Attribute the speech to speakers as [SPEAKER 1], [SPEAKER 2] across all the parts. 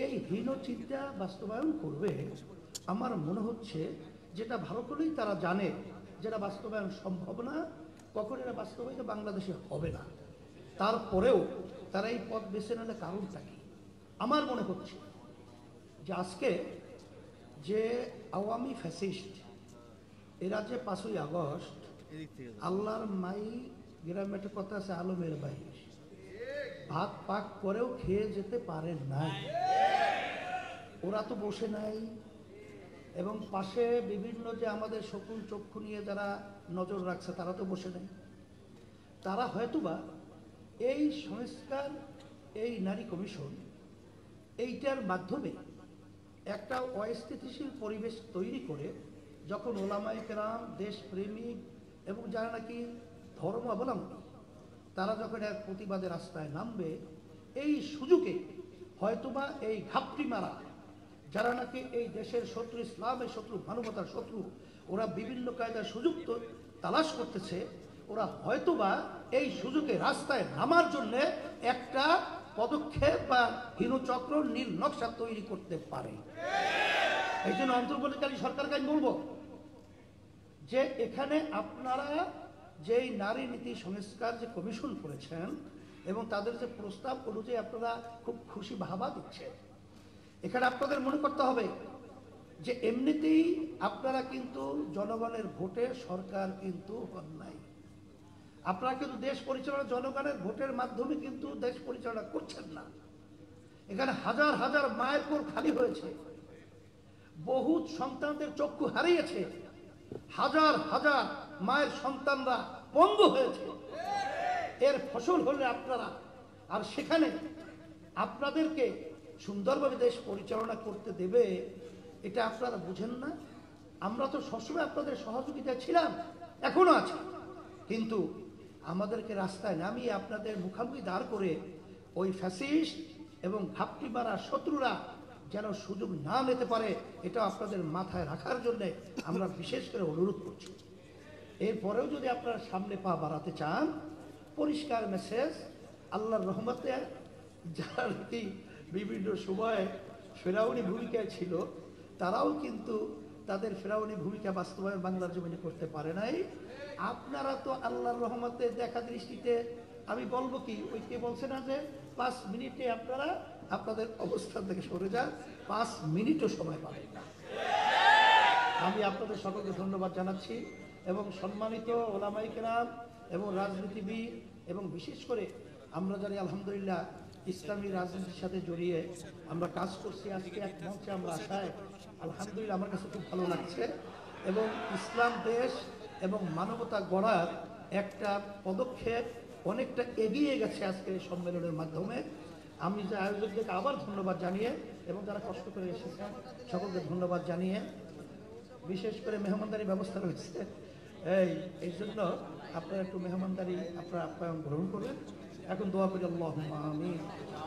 [SPEAKER 1] এই হীন চিন্তা বাস্তবায়ন করবে আমার মনে হচ্ছে, যেটা ভালো করেই তারা জানে যেটা বাস্তবায়ন সম্ভব না, কখন এরা বাস্তবায়িত বাংলাদেশে হবে না, তারপরেও তারা এই পথ বেছে নেওয়ার কারণটা কি? আমার মনে হচ্ছে যে আজকে যে আওয়ামী ফ্যাসিস্ট এরা যে 5ই আগস্ট আল্লাহর মাই গ্রামে একটা কথা আছে, আলমের ভাই ভাত পাক করেও খেয়ে যেতে পারে নাই। ওরা তো বসে নাই, এবং পাশে বিভিন্ন যে আমাদের শকুন চক্ষু নিয়ে যারা নজর রাখছে তারা তো বসে নাই। তারা হয়তোবা এই সংস্কার, এই নারী কমিশন, এইটার মাধ্যমে একটা অস্থিতিশীল পরিবেশ তৈরি করে যখন ওলামায়ে কেরাম, দেশপ্রেমিক এবং যারা নাকি ধর্ম অবলম্বী তারা যখন এক প্রতিবাদের রাস্তায় নামবে, এই সুযোগে হয়তোবা এই ঘাপটি মারা যারা নাকি এই দেশের শত্রু, ইসলামের শত্রু, মানবতার শত্রু, ওরা বিভিন্ন কায়দার সুযোগ তো তালাশ করতেছে, ওরা হয়তোবা এই সুযোগে রাস্তায় নামার জন্য একটা পদক্ষেপ বা হীনচক্র, নীল নকশা তৈরি করতে পারে। এই জন্য অন্তর্বর্তীকালীন সরকারকে আমি বলবো যে এখানে আপনারা যেই নারী নীতি সংস্কার যে কমিশন করেছেন এবং তাদের যে প্রস্তাব অনুযায়ী আপনারা খুব খুশি ভাবা দিচ্ছেন, এখানে আপনাদের মনে করতে হবে যে এমনিতেই আপনারা কিন্তু জনগণের ভোটে সরকার কিন্তু হন নাই। আপনারা কিন্তু দেশ পরিচালনা জনগণের ভোটের মাধ্যমে কিন্তু দেশ পরিচালনা করছেন না। এখানে হাজার হাজার মায়ের কোল খালি হয়েছে, বহু সন্তানদের চক্ষু হারিয়েছে, হাজার হাজার মায়ের সন্তানরা পঙ্গু হয়েছে। এর ফসল হলে আপনারা, আর সেখানে আপনাদেরকে সুন্দরভাবে দেশ পরিচালনা করতে দেবে, এটা আপনারা বুঝেন না। আমরা তো সবসময় আপনাদের সহযোগিতা ছিলাম, এখনো আছে, কিন্তু আমাদেরকে রাস্তায় নামিয়ে আপনাদের মুখামুখি দাঁড় করে ওই ফ্যাসিস্ট এবং ঘাপটি মারা শত্রুরা যেন সুযোগ না নিতে পারে, এটা আপনাদের মাথায় রাখার জন্য আমরা বিশেষ করে অনুরোধ করছি। এরপরেও যদি আপনারা সামনে পা বাড়াতে চান, পরিষ্কার মেসেজ, আল্লাহর রহমতে যারা নাকি বিভিন্ন সময় ফেরাউনি ভূমিকায় ছিল, তারাও কিন্তু তাদের ফেরাউনি ভূমিকা বাস্তবায়ন বাংলার জমিনে করতে পারে নাই। আপনারা তো আল্লাহর রহমতে দেখা দৃষ্টিতে, আমি বলবো কি, ওই কে বলছে না যে 5 মিনিটে আপনারা আপনাদের অবস্থান থেকে সরে যান, 5 মিনিটও সময় পাবেন না। আমি আপনাদের সকলকে ধন্যবাদ জানাচ্ছি, এবং সম্মানিত ওলামায়ে কেরাম এবং রাজনীতিবিদ এবং বিশেষ করে আমরা জানি আলহামদুলিল্লাহ ইসলামী রাজনীতির সাথে জড়িয়ে আমরা কাজ করছি। আজকে এক মঞ্চে আমরা আসায় আলহামদুলিল্লাহ আমার কাছে খুব ভালো লাগছে, এবং ইসলাম দেশ এবং মানবতা গড়ার একটা পদক্ষেপ অনেকটা এগিয়ে গেছে আজকে এই সম্মেলনের মাধ্যমে। আমি যে আয়োজকদেরকে আবার ধন্যবাদ জানিয়ে এবং যারা কষ্ট করে এসেছেন সকলকে ধন্যবাদ জানিয়ে, বিশেষ করে মেহমানদারি ব্যবস্থা রয়েছে, এই জন্য আপনারা একটু মেহমানদারি আপনারা আপ্যায়ন গ্রহণ করবেন। এখন দোয়া করি, আল্লাহুম্মা আমিন।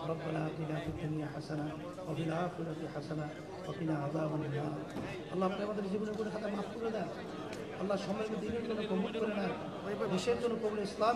[SPEAKER 1] রব্বানা আতিনা ফিদ দুনিয়া হাসানা ওয়া ফিল আখিরাতি হাসানা ওয়া কিনা আযাবান নার। আল্লাহ আপনি আমাদের জীবনের গুনাহ খাতা মাফ করে দেন। আল্লাহ সম্মানিত দ্বীনের জন্য কবুল করে নেন, দেশের জন্য কবুল, ইসলামের